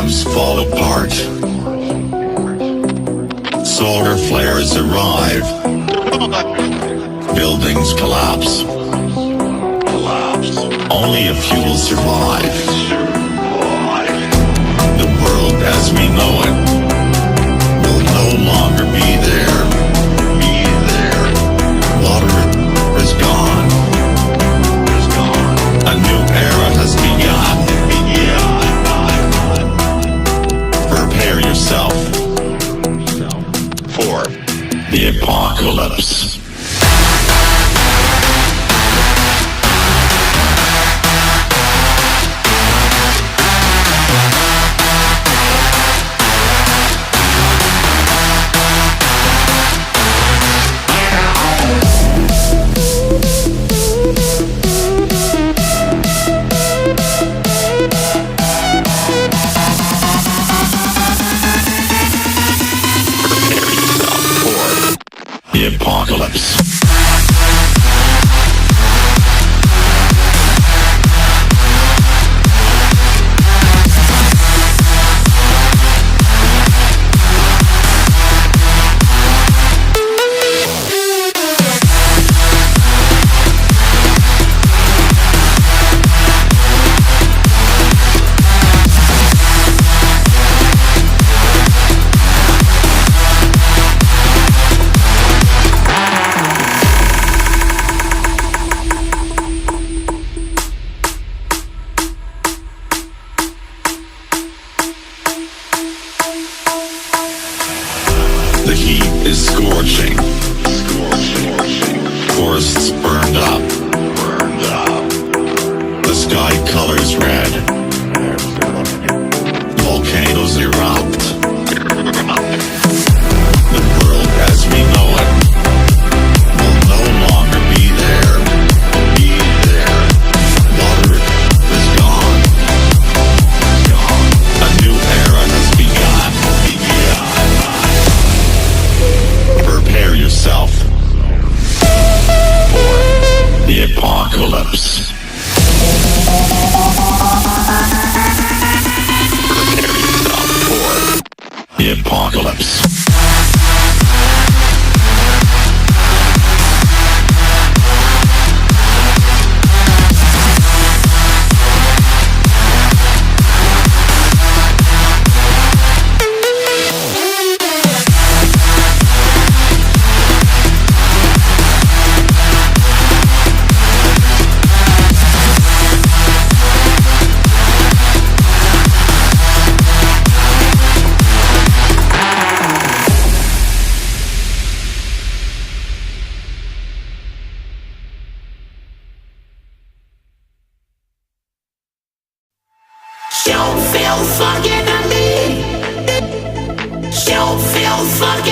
systems fall apart. Solar flares arrive. Buildings collapse. Only a few will survive. The world as we know it will no longer be there. Water is gone. A new era has begun. Prepare yourself for the apocalypse. The apocalypse. The heat is scorching. Forests burned up. The sky colors red. Volcanoes erupt. The world as we know it will no longer be there. Water is gone. A new era has begun. Prepare yourself for the apocalypse. Prepare yourself for the apocalypse. Don't feel fucking to me. Don't feel fucking.